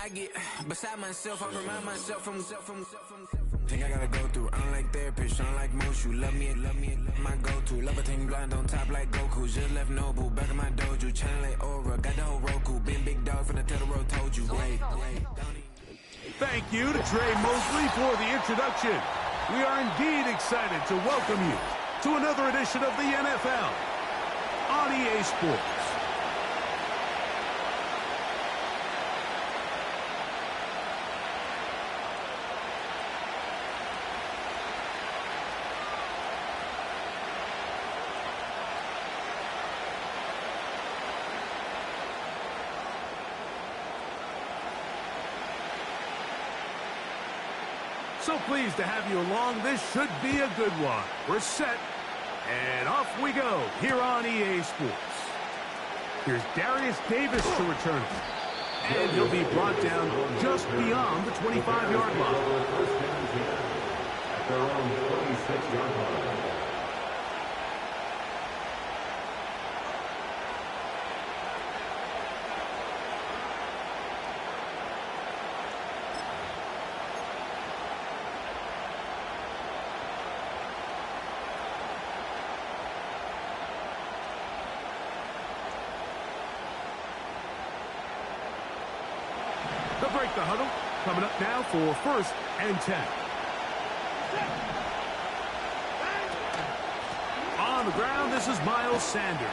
I get beside myself, I remind myself from. Think I gotta go through. I don't like therapists, I don't like most. You love me, my go-to. Love a team blind on top like Goku. Just left Nobu, back in my dojo. Channel like Aura, got the whole Roku. Been big dog from the Telltale told you. Wait. Thank you to Trey Mosley for the introduction. We are indeed excited to welcome you to another edition of the NFL on EA Sports. So pleased to have you along. This should be a good one. We're set, and off we go here on EA Sports. Here's Darius Davis to return it, and he'll be brought down just beyond the 25-yard line. At their own 26-yard line. They'll break the huddle. Coming up now for 1st and 10. On the ground, this is Miles Sanders.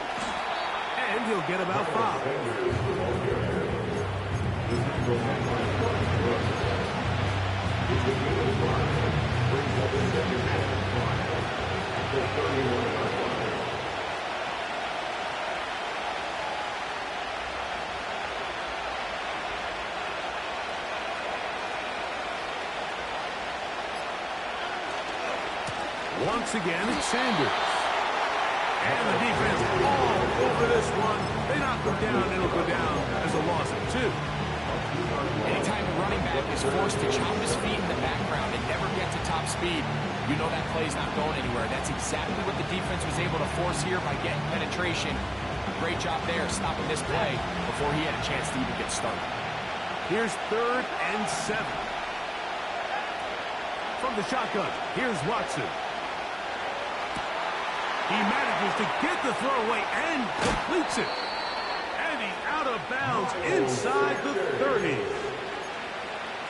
And he'll get about 5. Once again, it's Sanders. And the defense all over this one. They knock him down, it'll go down as a loss of 2. Anytime a running back is forced to chop his feet in the background and never get to top speed, you know that play's not going anywhere. That's exactly what the defense was able to force here by getting penetration. Great job there stopping this play before he had a chance to even get started. Here's 3rd and 7. From the shotgun, here's Watson. He manages to get the throw away and completes it. And he's out of bounds inside the 30.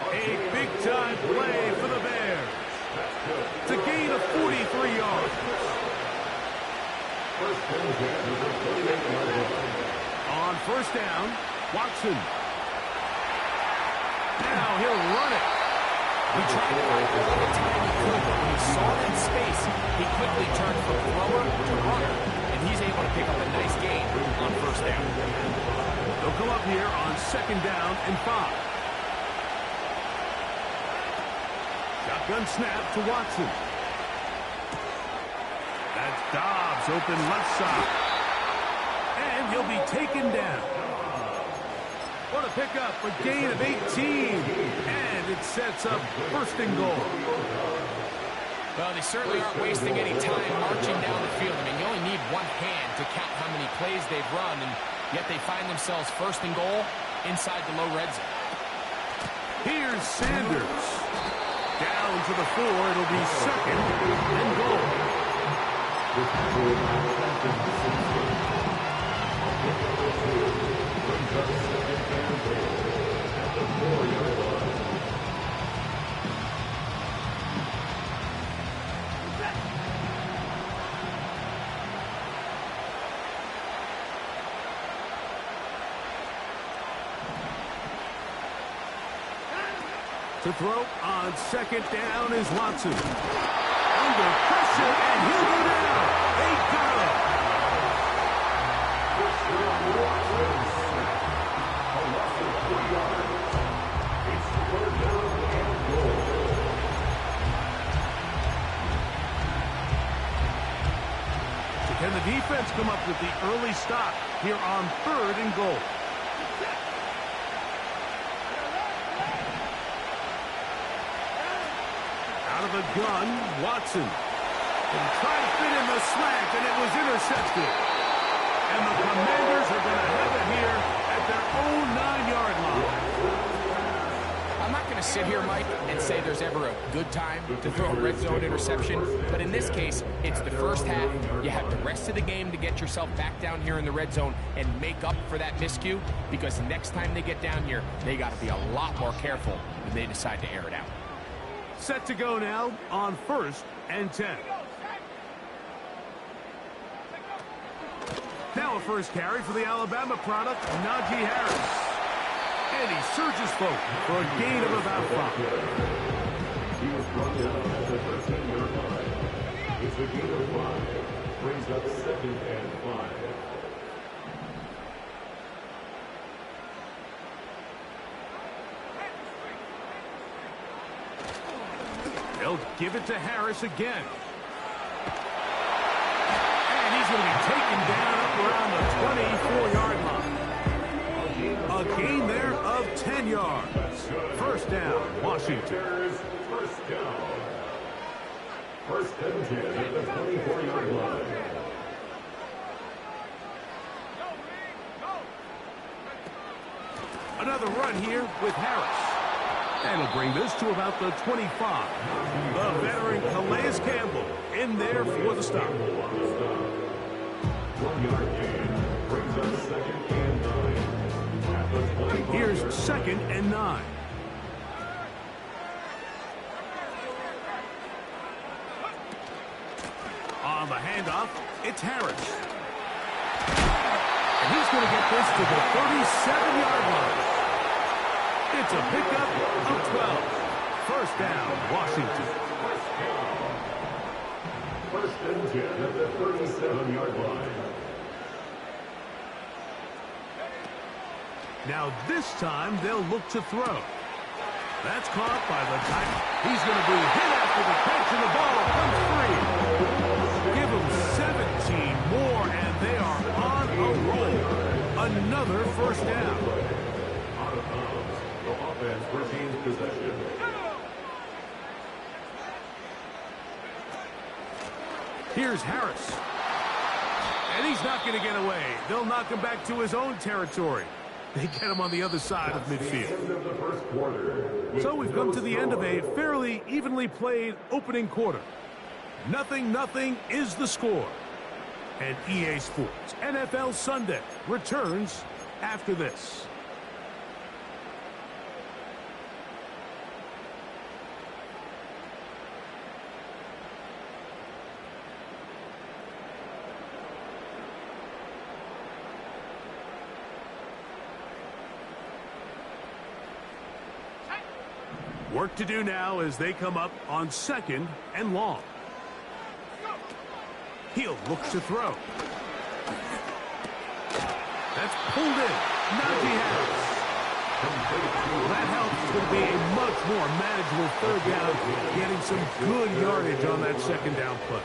A big-time play for the Bears. It's a gain of 43 yards. On 1st down, Watson. Now he'll run it. He tried to find all the time he could, but when he saw that space, he quickly turned from thrower to runner, and he's able to pick up a nice gain on 1st down. They'll come up here on 2nd down and 5. Shotgun snap to Watson. That's Dobbs open left side. And he'll be taken down. What a pickup, a gain of 18. And it sets up 1st and goal. Well, they certainly aren't wasting any time marching down the field. I mean, you only need one hand to count how many plays they've run, and yet they find themselves 1st and goal inside the low red zone. Here's Sanders. Down to the 4. It'll be 2nd and goal. To throw on 2nd down is Watson. Under pressure, and he'll go down. They got him. So can the defense come up with the early stop here on 3rd and goal? Out of the gun, Watson. And trying to fit in the slant, and it was intercepted. And the Commanders are going to have it here at their own 9-yard line. sit here, Mike, and say there's ever a good time to throw a red zone interception, but in this case, it's the first half. You have the rest of the game to get yourself back down here in the red zone and make up for that miscue, because next time they get down here, they got to be a lot more careful when they decide to air it out. Set to go now on 1st and 10. Now a first carry for the Alabama product, Najee Harris. And he surges forward for a gain of about 5. He was brought down at the 13-yard line. It's a gain of 5. Brings up 2nd and 5. They'll give it to Harris again. And he's going to be taken down up around the 24-yard line. A gain there of 10 yards. First down, Washington. First down. 1st and 10 at the 24-yard line. Another run here with Harris. And he'll bring this to about the 25. The veteran Calais Campbell in there for the stop. 1-yard gain. Brings up 2nd and 9. Here's 2nd and 9. On the handoff, it's Harris. And he's going to get this to the 37-yard line. It's a pickup of 12. First down, Washington. 1st and 10 at the 37-yard line. Now this time they'll look to throw. That's caught by the tight. He's going to be hit after the catch, and the ball comes free. Give them 17 more, and they are on a roll. Another first down. Out of bounds. The offense retains possession. Here's Harris. And he's not going to get away. They'll knock him back to his own territory. They get him on the other side of midfield. So we've come to the end of a fairly evenly played opening quarter. 0-0 is the score. And EA Sports NFL Sunday returns after this. Work to do now as they come up on 2nd and long. He'll look to throw. That's pulled in. Najee Harris. That helps. It's going to be a much more manageable 3rd down, getting some good yardage on that 2nd down play.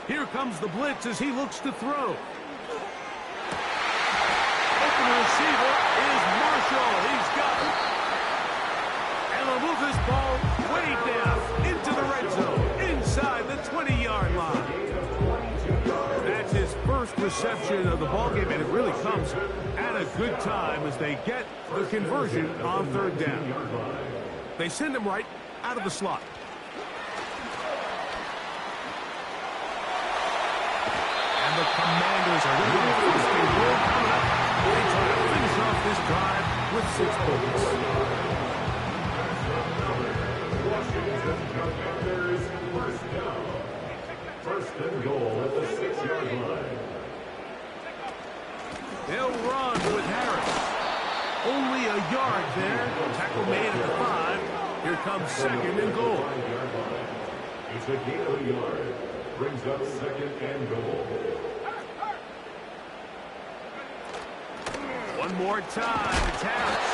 Here comes the blitz as he looks to throw. Open receiver is Marshall. He's got it. And they'll move this ball way down into the red zone, inside the 20-yard line. That's his first reception of the ballgame, and it really comes at a good time as they get the conversion on 3rd down. They send him right out of the slot. And the Commanders are ready for the first game coming up. They try to finish off this drive with 6 points. Washington Commanders first down. 1st and goal at the 6-yard line. They'll run with Harris. Only a yard there. Tackle made at the 5. Here comes 2nd and goal. It's a gain of a yard. Brings up 2nd and goal. One more time, it's Harris.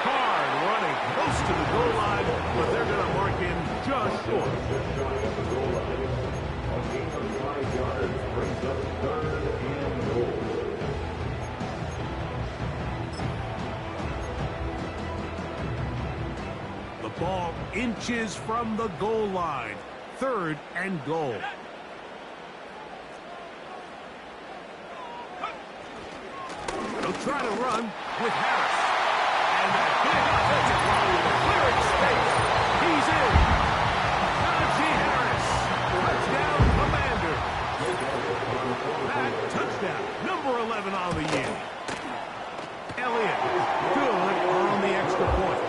Hard running close to the goal line, but they're going to mark him just short. A gain of 5 yards brings up 3rd and goal. The ball inches from the goal line. 3rd and goal. try to run with Harris. And that big offensive line clearing space. He's in. Najee Harris. Touchdown, Commander. That touchdown. Number 11 on the year. Elliott. Good on the extra point.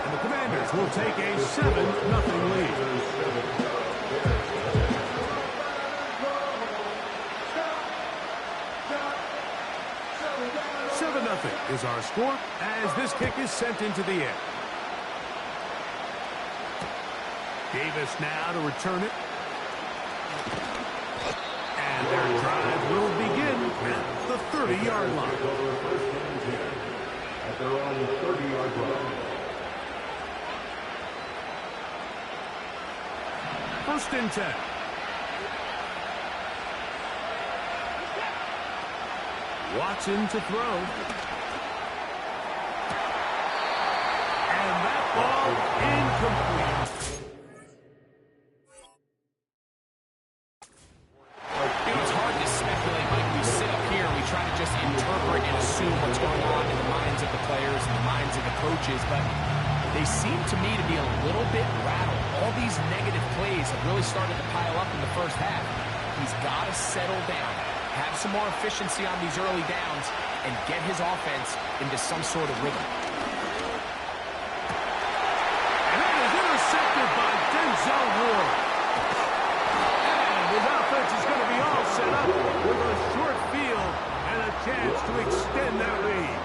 And the Commanders will take a 7-0 lead. 7-0 is our score as this kick is sent into the air. Davis now to return it. And their drive will begin at the 30-yard line. At their own 30-yard line. First and 10. Watson to throw. And that ball incomplete. It's hard to speculate, Mike. We sit up here and we try to just interpret and assume what's going on in the minds of the players and the minds of the coaches, but they seem to me to be a little bit rattled. All these negative plays have really started to pile up in the first half. He's got to settle down, have some more efficiency on these early downs, and get his offense into some sort of rhythm. And that is intercepted by Denzel Ward. And his offense is going to be all set up with a short field and a chance to extend that lead.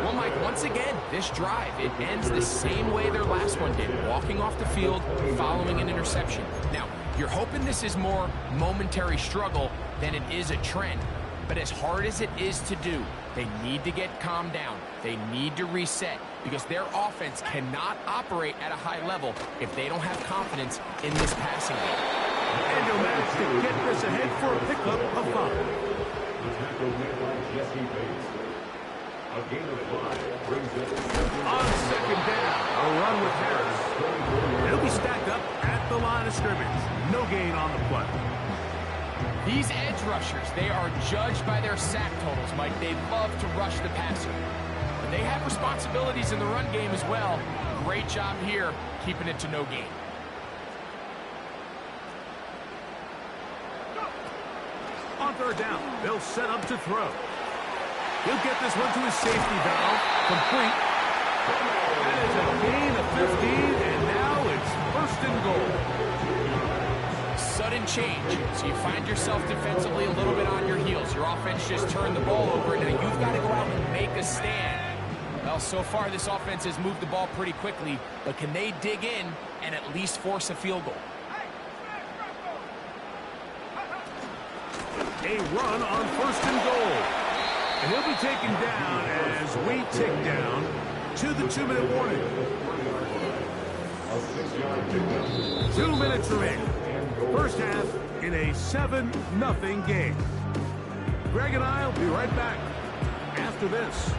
Well, Mike, once again, this drive, it ends the same way their last one did, walking off the field, following an interception. Now, you're hoping this is more momentary struggle than it is a trend. But as hard as it is to do, they need to get calmed down. They need to reset because their offense cannot operate at a high level if they don't have confidence in this passing game. And he'll manage to get this ahead for a pickup of 5. The tackle made by Jesse Bates. A gain of 5 brings it On second down, a run with Harris. It'll be stacked up at the line of scrimmage. No gain on the play. These edge rushers, they are judged by their sack totals, Mike. They love to rush the passer. But they have responsibilities in the run game as well. Great job here, keeping it to no gain. On third down, they'll set up to throw. He'll get this one to his safety valve. Complete. That is a gain of 15, and now it's first and goal. Sudden change, so you find yourself defensively a little bit on your heels. Your offense just turned the ball over, and now you've got to go out and make a stand. Well, so far this offense has moved the ball pretty quickly, but can they dig in and at least force a field goal? A run on first and goal. And he'll be taken down as we tick down to the 2-minute warning. 2 minutes remaining. First half in a 7-0 game. Greg and I will be right back after this.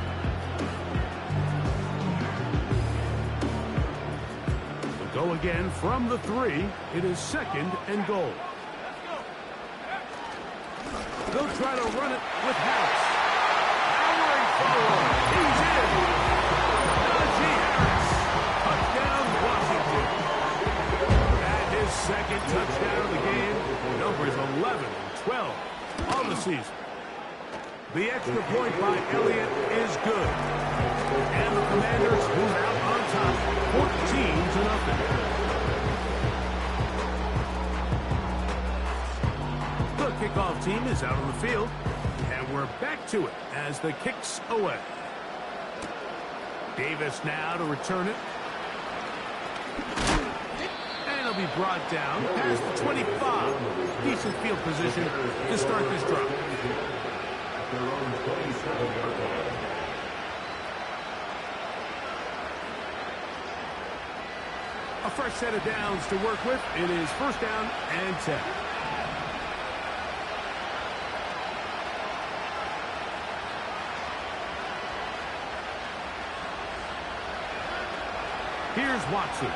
We'll go again from the 3. It is second and goal. They'll try to run it with Harris. Powering forward. He's in. Najee Harris. Touchdown, Washington. And his second touchdown of the game. Numbers 11 and 12 on the season. The extra point by Elliott is good. And the Commanders move out on top, 14-0. The kickoff team is out on the field, and we're back to it as the kick's away. Davis now to return it. And it'll be brought down past the 25. Decent field position to start this drive. A fresh set of downs to work with. It is first down and 10. Here's Watson.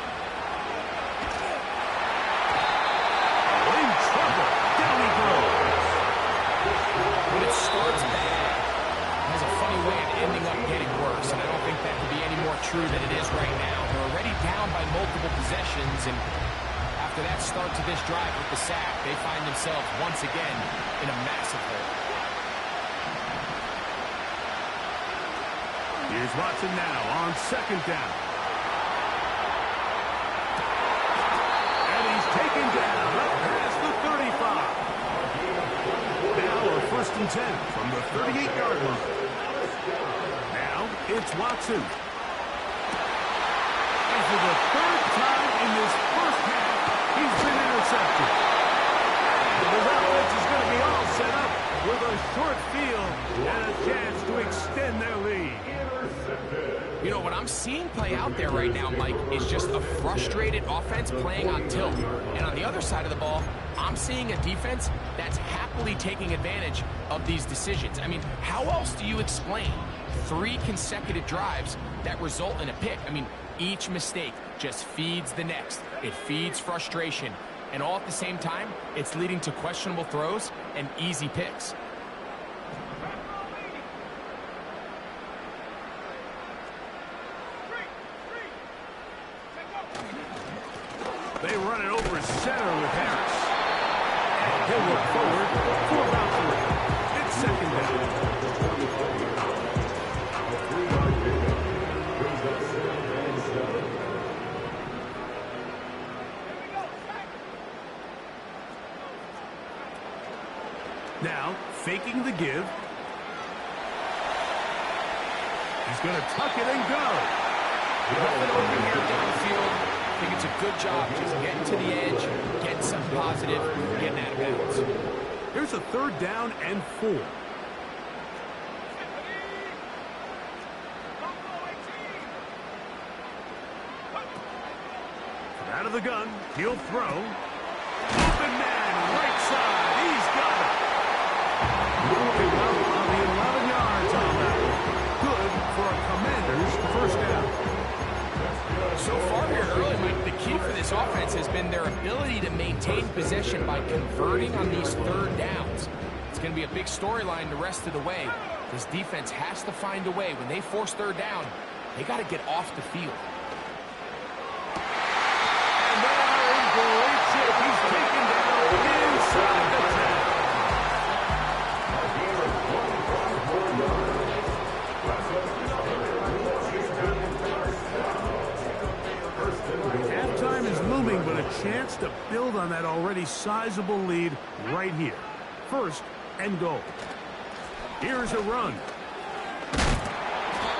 In trouble. Down he goes. When it starts bad, true that it is right now. They're already down by multiple possessions, and after that start to this drive with the sack, they find themselves once again in a massive hole. Here's Watson now on second down. And he's taken down up past the 35. Now a 1st and 10 from the 38-yard line. Now it's Watson. And for the 3rd time in this first half, he's been intercepted. And the offense is going to be all set up with a short field and a chance to extend their lead. You know, what I'm seeing play out there right now, Mike, is just a frustrated offense playing on tilt. And on the other side of the ball, I'm seeing a defense that's happily taking advantage of these decisions. I mean, how else do you explain 3 consecutive drives that result in a pick? I mean, each mistake just feeds the next. It feeds frustration. And all at the same time, it's leading to questionable throws and easy picks. They run it over center with Harris. And he'll look forward for about 3. It's 2nd down. Now, faking the give. He's going to tuck it and go. Nothing open here downfield. I think it's a good job just getting to the edge, getting something positive, getting out of bounds. Here's a 3rd down and 4. Out of the gun, he'll throw. Open man, right side, he's got it. Moving up on the 11 yards on that one. Good for a Commanders 1st down. So far here early, Mike, the key for this offense has been their ability to maintain possession by converting on these 3rd downs. It's going to be a big storyline the rest of the way. This defense has to find a way. When they force 3rd down, they got to get off the field. And they are in great shape. He's taken down inside the 10. Halftime is looming, but a chance to build on that already sizable lead right here. 1st and goal. Here's a run.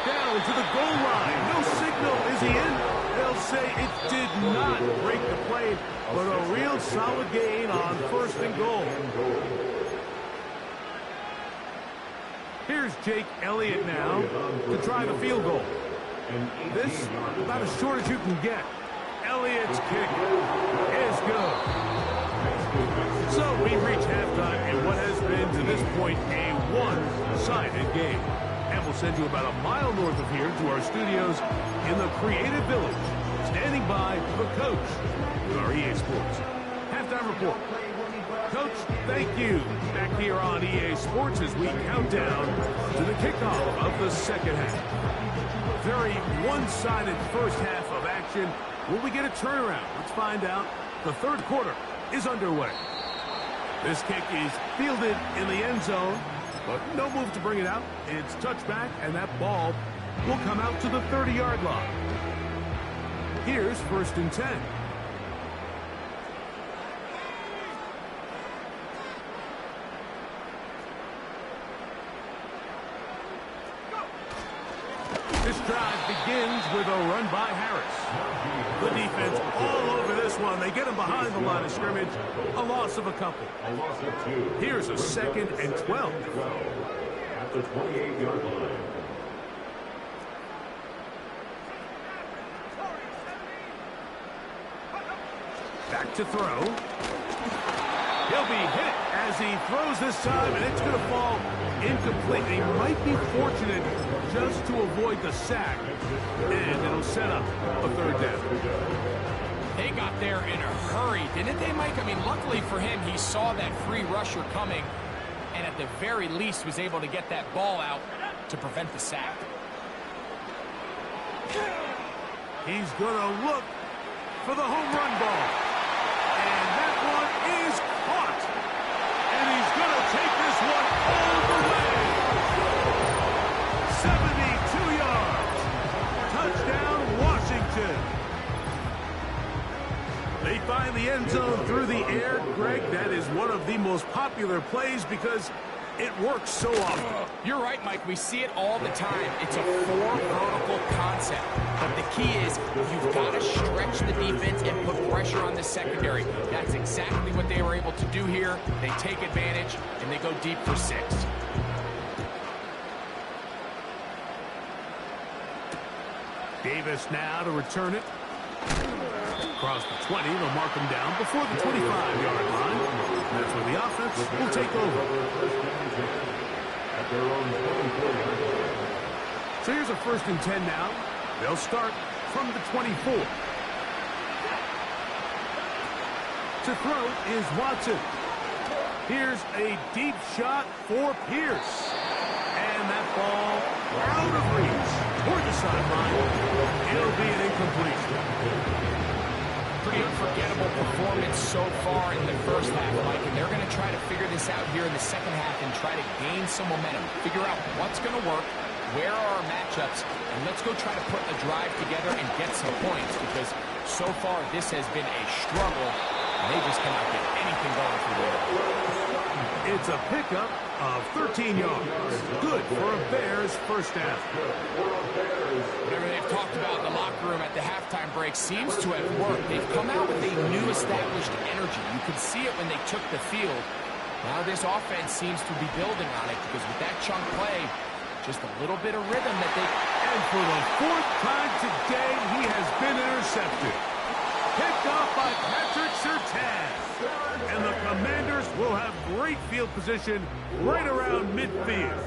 Down to the goal line. No signal. Is he in? They'll say it did not break the play, but a real solid gain on 1st and goal. Here's Jake Elliott now to try the field goal. This about as short as you can get. Elliott's kick is good. So we reach halftime in what has been to this point a one-sided game. And we'll send you about a mile north of here to our studios in the Creative Village. Standing by the coach with our EA Sports halftime report. Coach, thank you. Back here on EA Sports as we count down to the kickoff of the 2nd half. Very one-sided first half of action. Will we get a turnaround? Let's find out. The 3rd quarter is underway. This kick is fielded in the end zone, but no move to bring it out. It's touchback, and that ball will come out to the 30-yard line. Here's 1st and 10. This drive begins with a run by Harris. The defense all over this one. They get him behind the line of scrimmage. A loss of a couple. Here's a 2nd and 12. At the 28-yard line. Back to throw. He'll be hit as he throws this time, and it's going to fall incomplete. He might be fortunate just to avoid the sack, and it'll set up a 3rd down. They got there in a hurry, didn't they, Mike? I mean, luckily for him, he saw that free rusher coming, and at the very least was able to get that ball out to prevent the sack. He's going to look for the home run ball. And that one is caught. And he's going to take this one all the way. 72 yards. Touchdown, Washington. They find the end zone through the air. Greg, that is one of the most popular plays because it works so often. You're right, Mike. We see it all the time. It's a four-vertical concept. But the key is you've got to stretch the defense and put pressure on the secondary. That's exactly what they were able to do here. They take advantage, and they go deep for 6. Davis now to return it. Across the 20, they'll mark him down before the 25-yard line. That's where the offense will take over. So here's a 1st and 10 now. They'll start from the 24. To throw is Watson. Here's a deep shot for Pierce. And that ball out of reach toward the sideline. It'll be an incompletion. Pretty unforgettable performance so far in the first half, Mike, and they're going to try to figure this out here in the second half and try to gain some momentum, figure out what's going to work, where are our matchups, and let's go try to put a drive together and get some points, because so far this has been a struggle, and they just cannot get anything going through there. It's a pickup of 13 yards. Good for a Bears first down. Whatever they've talked about in the locker room at the halftime break seems to have worked. They've come out with a new established energy. You could see it when they took the field. Now this offense seems to be building on it because with that chunk play, just a little bit of rhythm that they... And for the 4th time today, he has been intercepted. Picked off by Patrick Surtain. And the Commanders will have great field position right around midfield.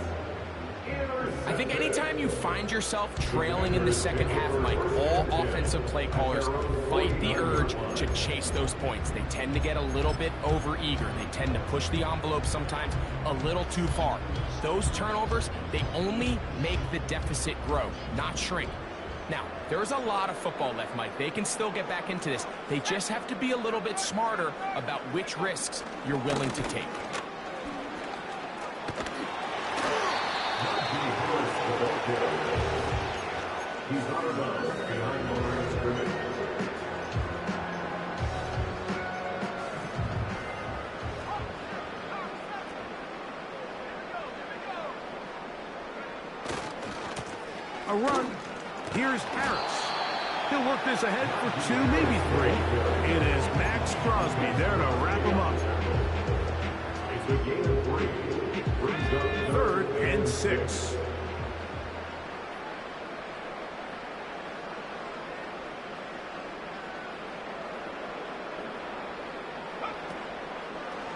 I think anytime you find yourself trailing in the second half, Mike, all offensive play callers fight the urge to chase those points. They tend to get a little bit overeager. They tend to push the envelope sometimes a little too far. Those turnovers, they only make the deficit grow, not shrink. Now, there's a lot of football left, Mike. They can still get back into this. They just have to be a little bit smarter about which risks you're willing to take. He's out of bounds behind the line of scrimmage. A run. Here's Harris. He'll work this ahead for 2, maybe 3. It is Max Crosby there to wrap him up. It's a gain of 3. Brings up 3rd and 6.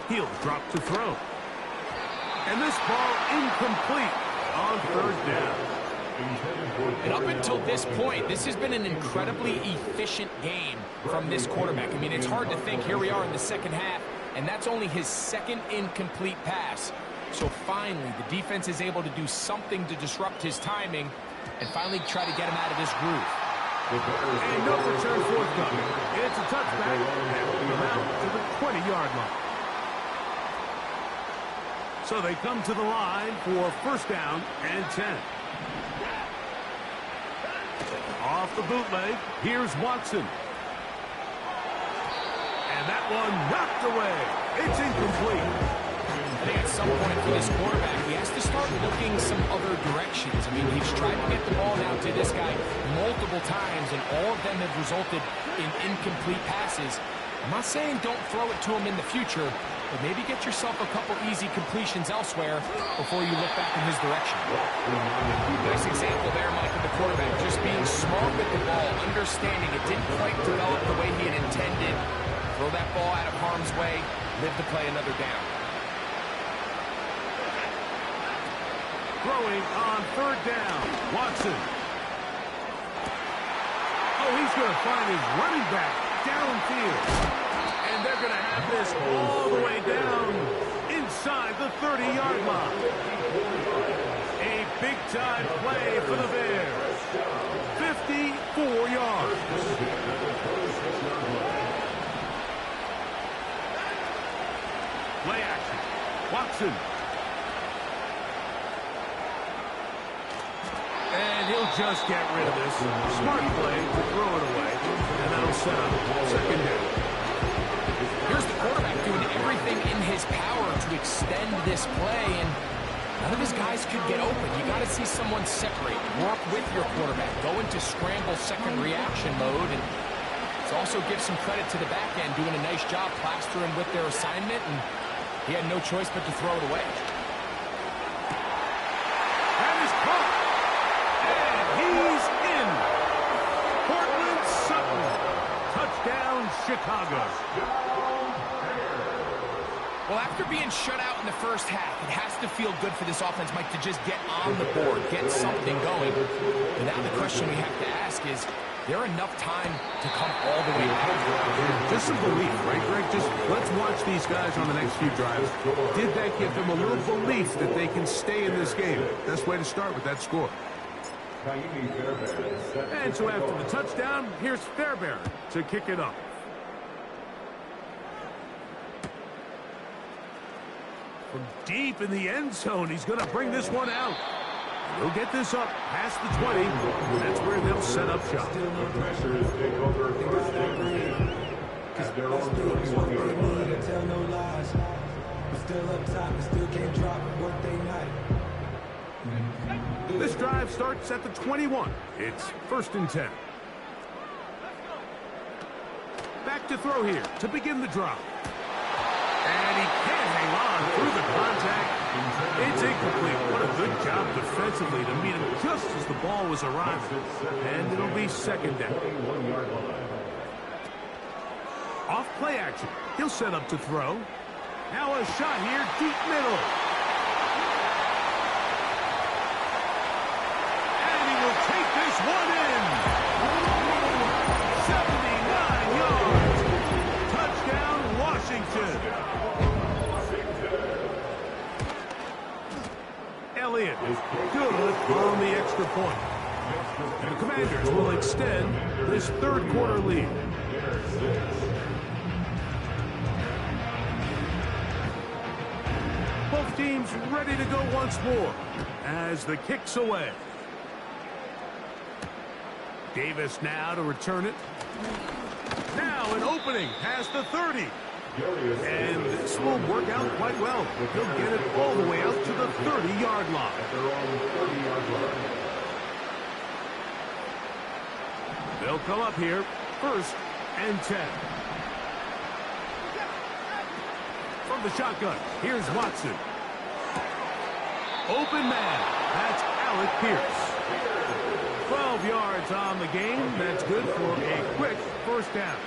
He'll drop to throw. And this ball incomplete on 3rd down. And up until this point, this has been an incredibly efficient game from this quarterback. I mean, it's hard to think here we are in the second half, and that's only his 2nd incomplete pass. So finally, the defense is able to do something to disrupt his timing and finally try to get him out of this groove. And no return forthcoming. It's a touchback that will come out to the 20-yard line. So they come to the line for 1st down and 10. Off the bootleg, here's Watson. And that one knocked away. It's incomplete. I think at some point for this quarterback, he has to start looking some other directions. I mean, he's tried to get the ball out to this guy multiple times, and all of them have resulted in incomplete passes. I'm not saying don't throw it to him in the future, but maybe get yourself a couple easy completions elsewhere before you look back in his direction. Nice example there, Mike, of the quarterback just being smart with the ball, understanding it didn't quite develop the way he had intended. Throw that ball out of harm's way, live to play another down. Throwing on 3rd down, Watson. Oh, he's going to find his running back downfield. And they're going to have this all the way down inside the 30-yard line. A big-time play for the Bears. 54 yards. Play action. Watson. And he'll just get rid of this. Smart play to throw it away. And that'll set up second down. Here's the quarterback doing everything in his power to extend this play, and none of his guys could get open. You got to see someone separate, work with your quarterback, go into scramble second reaction mode, and also give some credit to the back end, doing a nice job plastering with their assignment, and he had no choice but to throw it away. That is caught. And he's in. Cortland Sutton. Touchdown, Chicago. Well, after being shut out in the first half, it has to feel good for this offense, Mike, to just get on the board, get something going. And now the question we have to ask is there enough time to come all the way back? Just some belief, right, Greg? Just let's watch these guys on the next few drives. Did that give them a little belief that they can stay in this game? Best way to start with that score. And so after the touchdown, here's Fairbairn to kick it up. From deep in the end zone, he's going to bring this one out. He'll get this up past the 20. That's where they'll set up shop. Still no pressure is take over first and 10 at their own 21-yard tell no lies. We're still up top, we still can't drop workday night. This drive starts at the 21. It's first and 10. Back to throw here to begin the drive. And he can't hang on through the contact. It's incomplete. What a good job defensively to meet him just as the ball was arriving. And it'll be second down. Off play action. He'll set up to throw. Now a shot here, deep middle. And he will take this one in. 79 yards. Touchdown, Washington. Elliott is good on the extra point. And the Commanders will extend this third quarter lead. Both teams ready to go once more as the kick's away. Davis now to return it. Now an opening past the 30. And this will work out quite well. He'll get it all the way out to the 30-yard line. They'll come up here, first and 10. From the shotgun, here's Watson. Open man, that's Alec Pierce. 12 yards on the game. That's good for a quick first down.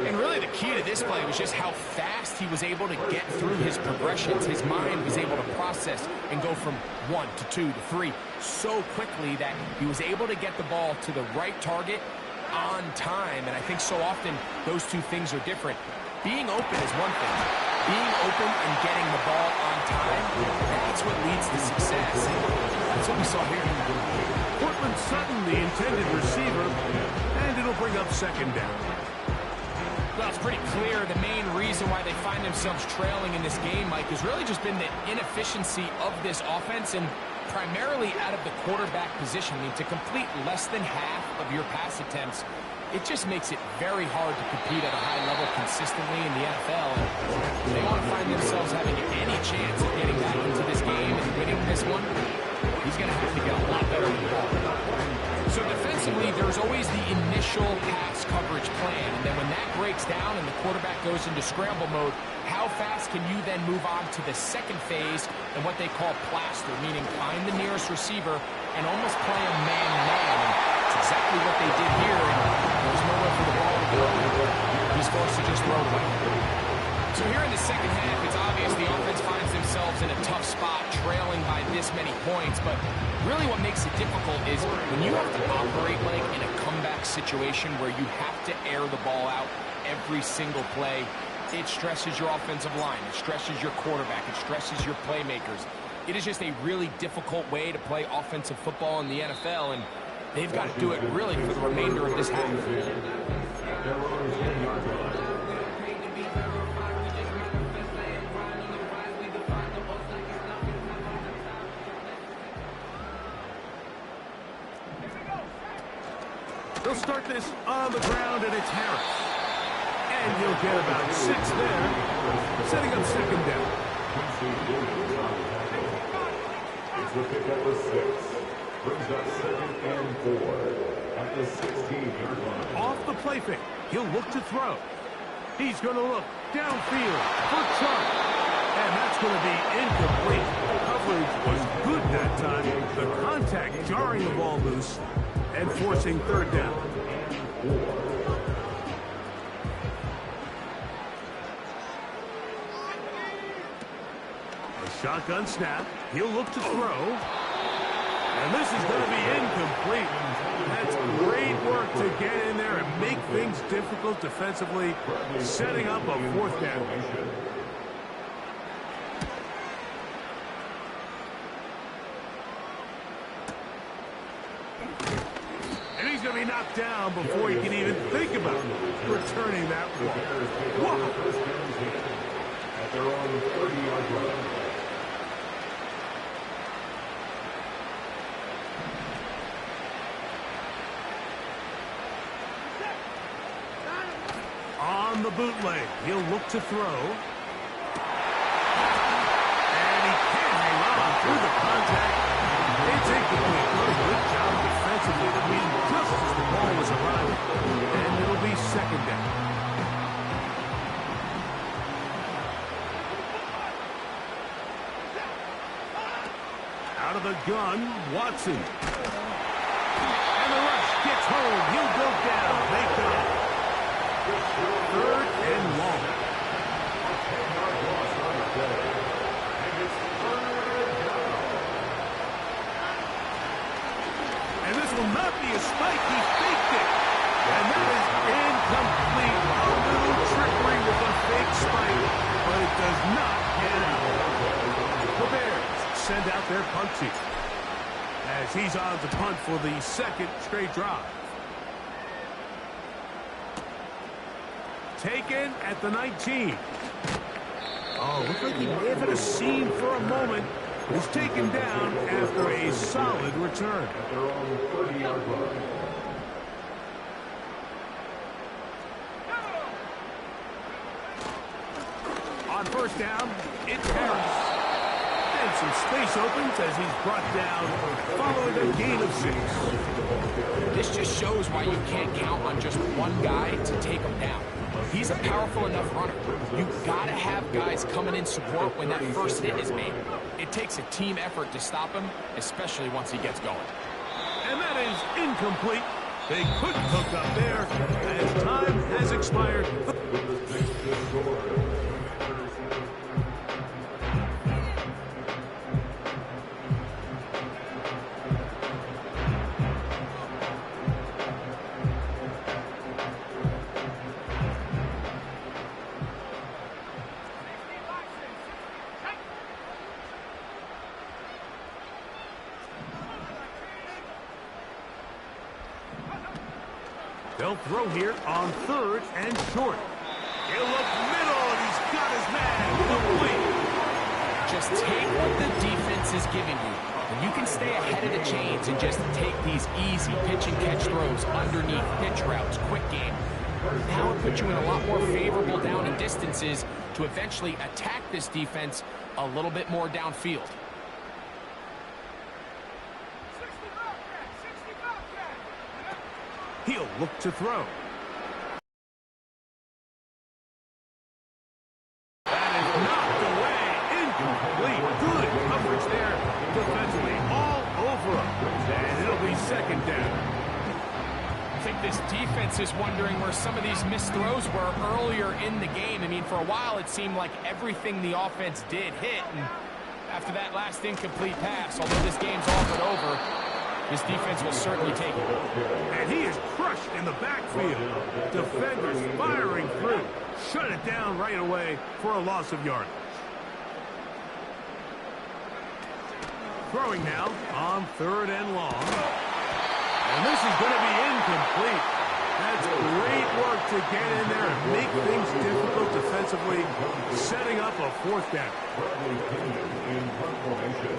And really the key to this play was just how fast he was able to get through his progressions. His mind was able to process and go from 1 to 2 to 3 so quickly that he was able to get the ball to the right target on time. And I think so often those two things are different. Being open is one thing. Being open and getting the ball on time, that's what leads to success. And that's what we saw here. Cortland Sutton, the intended receiver, and it'll bring up second down. Well, it's pretty clear the main reason why they find themselves trailing in this game, Mike, has really just been the inefficiency of this offense and primarily out of the quarterback position. I mean, to complete less than half of your pass attempts, it just makes it very hard to compete at a high level consistently in the NFL. And they want to find themselves having any chance of getting back into this game and winning this one. He's going to have to get a lot better than that. So defensively, there's always the initial pass coverage plan. And then when that breaks down and the quarterback goes into scramble mode, how fast can you then move on to the second phase and what they call plaster, meaning find the nearest receiver and almost play a man-to-man. It's exactly what they did here. And there's nowhere for the ball to go. He's forced to just throw it away. So here in the second half, it's obvious the offense finds themselves in a tough spot, trailing by this many points. But really what makes it difficult is when you have to operate like in a comeback situation where you have to air the ball out every single play, it stresses your offensive line. It stresses your quarterback. It stresses your playmakers. It is just a really difficult way to play offensive football in the NFL, and they've got to do it really for the remainder of this half. They're on the 10-yard line. They'll start this on the ground, and it's Harris. And he'll get about 6 there, setting up second down. It's the pickup of 6. Brings up 2nd and 4 at the 16-yard line. Off the play fake, he'll look to throw. He's going to look downfield for Chark. And that's going to be incomplete. Coverage was good that time. The contact jarring the ball loose and forcing third down. A shotgun snap. He'll look to throw. And this is going to be incomplete. That's great work to get in there and make things difficult defensively, setting up a 4th down. And he's going to be knocked down before he can even think about returning that ball. At their own 30-yard line. On the bootleg, he'll look to throw. And he can't hang on through the contact. It's incomplete. Good job defensively to meet him just as the ball was arriving. And it'll be second down. Out of the gun, Watson. And the rush gets home. He'll go down. They got it. 3rd and long. And this will not be a spike. He faked it. And that is incomplete. A little trickery with a fake spike, but it does not get out. The Bears send out their punt team as he's on to punt for the 2nd straight drive. Taken at the 19. Oh, looks like he may have hit a seam for a moment. He's taken down after a solid return. At their own 30-yard line. On 1st down, it's Harris. And some space opens as he's brought down following a gain of 6. This just shows why you can't count on just one guy to take him down. He's a powerful enough runner. You've got to have guys coming in support when that first hit is made. It takes a team effort to stop him, especially once he gets going. And that is incomplete. They couldn't hook up there as time has expired. They'll throw here on 3rd and short. He'll look middle, and he's got his man complete. Just take what the defense is giving you. And you can stay ahead of the chains and just take these easy pitch and catch throws underneath, pitch routes, quick game. Now it puts you in a lot more favorable down and distances to eventually attack this defense a little bit more downfield. He'll look to throw. That is knocked away. Incomplete. Good coverage there. Defensively all over him. And it'll be second down. I think this defense is wondering where some of these missed throws were earlier in the game. I mean, for a while it seemed like everything the offense did hit. And after that last incomplete pass, although this game's all but over, this defense will certainly take it. And he is crushed in the backfield. Defenders firing through. Shut it down right away for a loss of yardage. Throwing now on 3rd and long. And this is going to be incomplete. That's great work to get in there and make things difficult defensively, setting up a 4th down. In punt formation.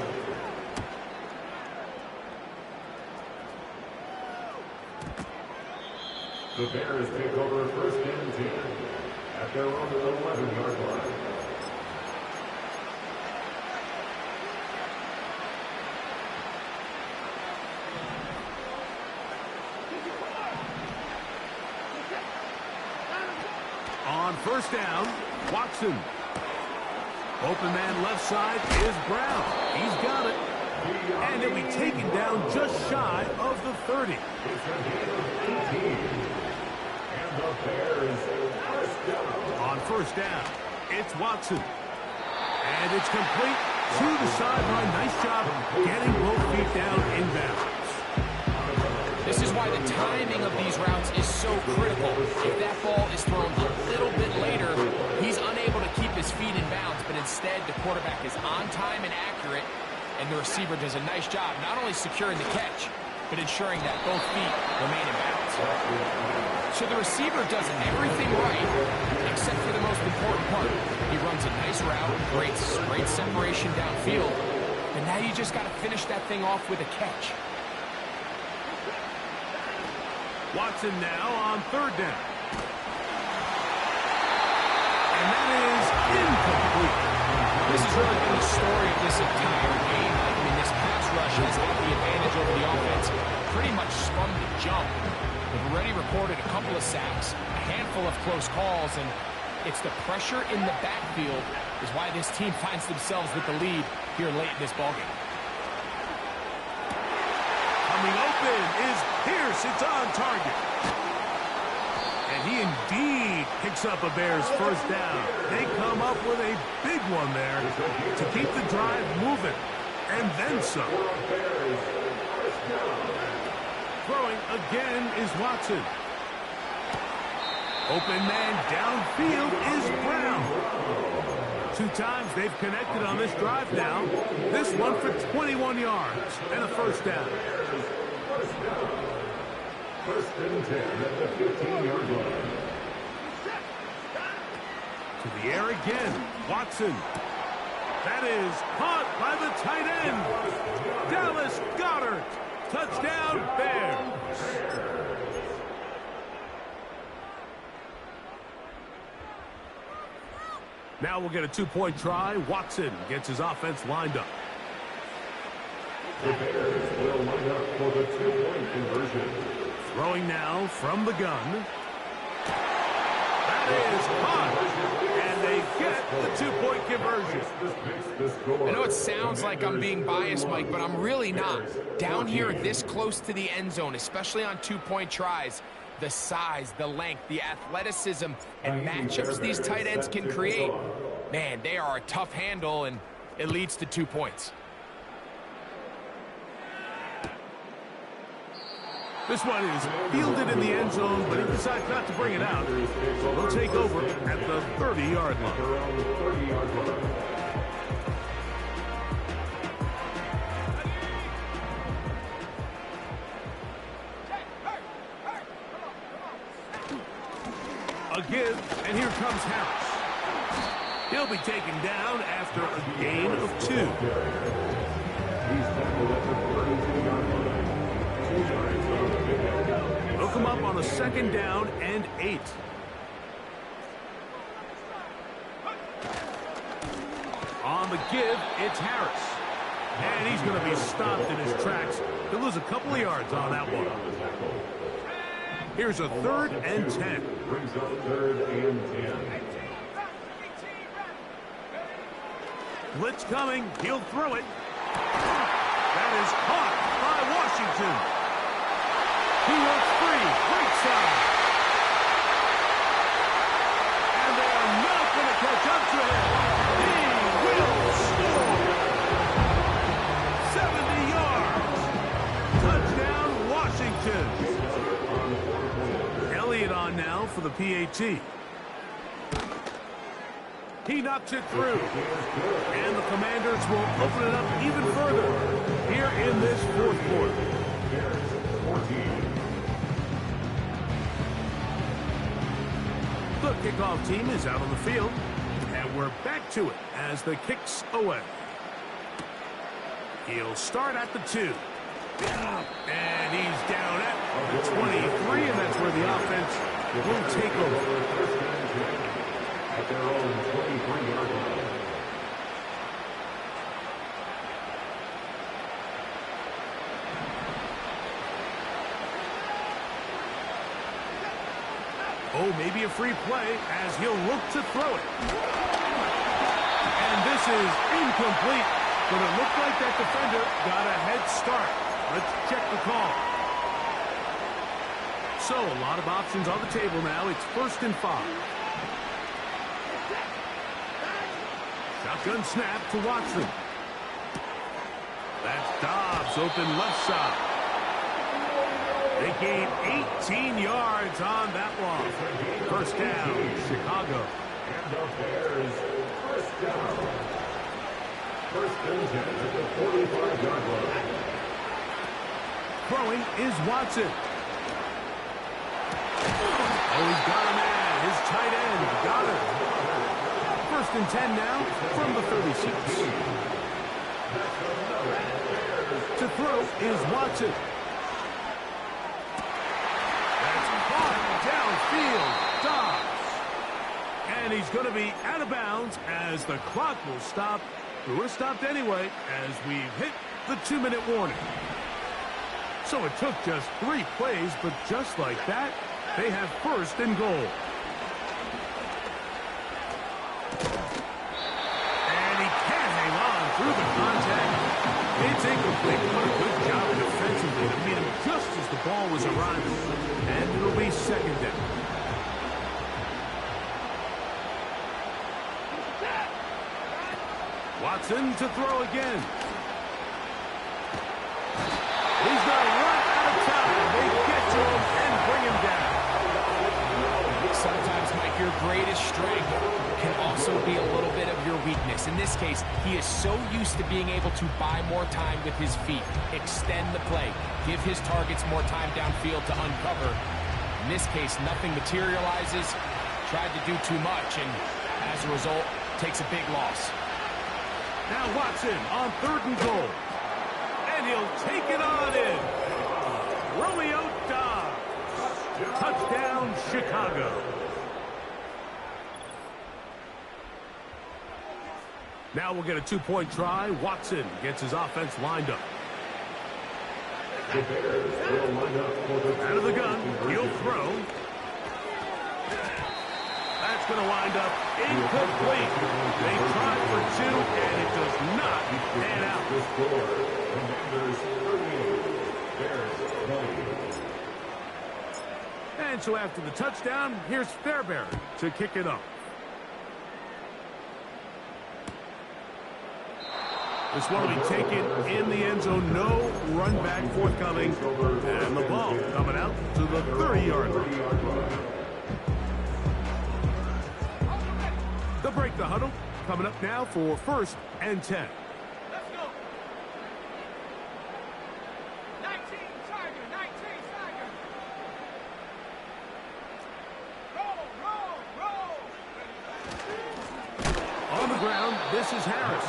The Bears take over 1st and 10 at their own 11-yard line. On 1st down, Watson. Open man left side is Brown. He's got it. And he'll be taken down just shy of the 30. And the Bears 1st down. On 1st down, it's Watson. And it's complete to the sideline. Nice job getting both feet down inbounds. This is why the timing of these routes is so critical. If that ball is thrown a little bit later, he's unable to keep his feet in bounds, but instead the quarterback is on time and accurate, and the receiver does a nice job not only securing the catch, but ensuring that both feet remain in bounds. So the receiver does everything right, except for the most important part. He runs a nice route, great separation downfield, and now you just got to finish that thing off with a catch. Watson now on 3rd down. And that is incomplete. This has really been the story of this entire game. I mean, this pass rush has had the advantage over the offense pretty much from the jump. They've already recorded a couple of sacks, a handful of close calls, and it's the pressure in the backfield is why this team finds themselves with the lead here late in this ballgame. Coming open is Pierce. It's on target. And he indeed picks up a Bears 1st down. They come up with a big one there to keep the drive moving. And then some. Throwing again is Watson. Open man downfield is Brown. 2 times they've connected on this drive now. This one for 21 yards and a 1st down. 1st and 10 at the 15-yard line. To the air again, Watson. That is caught by the tight end. Dallas Goedert. Touchdown, Bears. Now we'll get a 2-point try. Watson gets his offense lined up. The Bears will line up for the 2-point conversion. Throwing now from the gun. That is caught. And they get the 2-point conversion. I know it sounds like I'm being biased, Mike, but I'm really not. Down here this close to the end zone, especially on 2-point tries, the size, the length, the athleticism, and matchups these tight ends can create, man, they are a tough handle, and it leads to 2 points. This one is fielded in the end zone, but he decides not to bring it out. So they'll take over at the 30-yard line. A give, and here comes Harris. He'll be taken down after a gain of 2. They'll come up on a 2nd down and 8. On the give, it's Harris. And he's going to be stopped in his tracks. He'll lose a couple of yards on that one. Here's a 3rd and 10. Brings up 3rd and 10. Blitz coming. He'll throw it. That is caught by Washington. He works free. Right side. And they are not going to catch up to him. He will score. 70 yards. Touchdown, Washington. Elliott on now for the PAT. He knocks it through. And the Commanders will open it up even further here in this fourth quarter. The kickoff team is out on the field. And we're back to it as the kick's away. He'll start at the 2. And he's down at the 23, and that's where the offense will take over. At their own 23-yard line. Oh, maybe a free play as he'll look to throw it. And this is incomplete, but it looked like that defender got a head start. Let's check the call. So, a lot of options on the table now. It's 1st and 5. Shotgun snap to Watson. That's Dobbs open left side. They gain 18 yards on that one. 1st down, Chicago. And the Bears, 1st down. 1st and 10 at the 45-yard line. Throwing is Watson. Oh, he's got a man. His tight end got it. 1st and 10 now from the 36. To throw is Watson. That's caught downfield. Dobbs. And he's going to be out of bounds as the clock will stop. We're stopped anyway as we've hit the 2-minute warning. So it took just 3 plays, but just like that, they have 1st and goal. And he can't hang on through the contact. It's incomplete. What a good job defensively to meet him just as the ball was arriving. And it'll be 2nd down. Watson to throw again. He's going to run out of time. They get to him and bring him down. Sometimes, Mike, your greatest strength can also be a little bit of your weakness. In this case, he is so used to being able to buy more time with his feet, extend the play, give his targets more time downfield to uncover. In this case, nothing materializes, tried to do too much, and as a result, takes a big loss. Now Watson on 3rd and goal. And he'll take it on in. Romeo Dobbs. Touchdown, Chicago. Now we'll get a 2-point try. Watson gets his offense lined up. The Bears will line up for the Out of the gun, he'll throw. That's going to wind up incomplete. They tried for 2, and it does not pan out. The score, Commanders 38, Bears 20. And so after the touchdown, here's Fairbairn to kick it up. This one will be taken in the end zone. No run back forthcoming. And the ball coming out to the 30-yard line. They'll break the huddle. Coming up now for 1st and 10. Let's go. 19, Tiger, 19, Tiger. Roll. On the ground, this is Harris.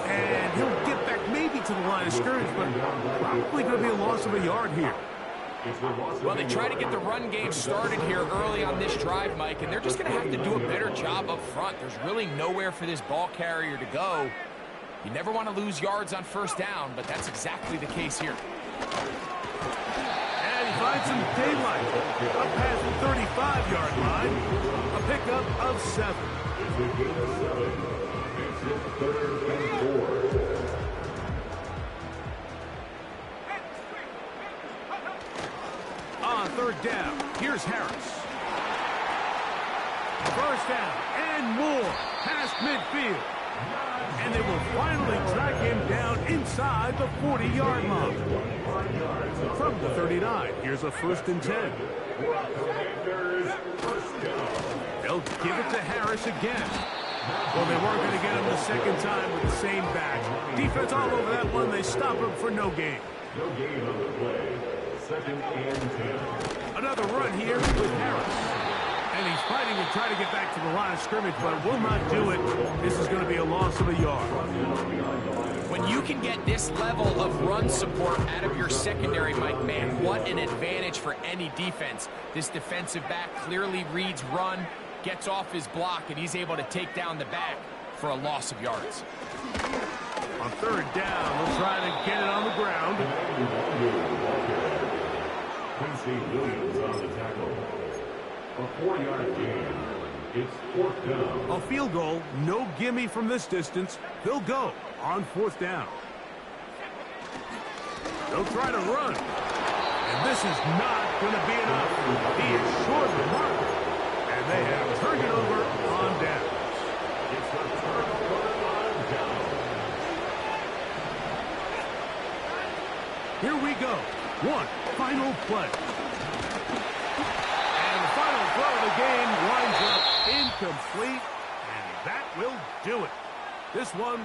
And he'll get back maybe to the line of scrimmage, but probably going to be a loss of a yard here. Well, they try to get the run game started here early on this drive, Mike, and they're just going to have to do a better job up front. There's really nowhere for this ball carrier to go. You never want to lose yards on 1st down, but that's exactly the case here. And he finds some daylight up past the 35-yard line. A pickup of 7. It's a gain of 7. Makes it 3rd and 4. On 3rd down, here's Harris. 1st down and more past midfield. And they will finally track him down inside the 40-yard line. From the 39, here's a 1st and 10. They'll give it to Harris again. Well, they weren't going to get him the second time with the same back. Defense all over that one. They stop him for no gain. No gain on the play. 2nd and 10. Another run here with Harris. And he's fighting to try to get back to the line of scrimmage, but will not do it. This is going to be a loss of a yard. When you can get this level of run support out of your secondary, Mike, man, what an advantage for any defense. This defensive back clearly reads run, gets off his block, and he's able to take down the back for a loss of yards. On 3rd down, we'll try to get it on the ground. Quincy Williams on the tackle. A 4-yard gain. It's 4th down. A field goal, no gimme from this distance. They'll go on 4th down. They'll try to run. And this is not going to be enough. He is short of the mark. And they have turned it over on down. It's a turnover on down. Here we go. One final play. And the final throw of the game winds up incomplete. And that will do it. This one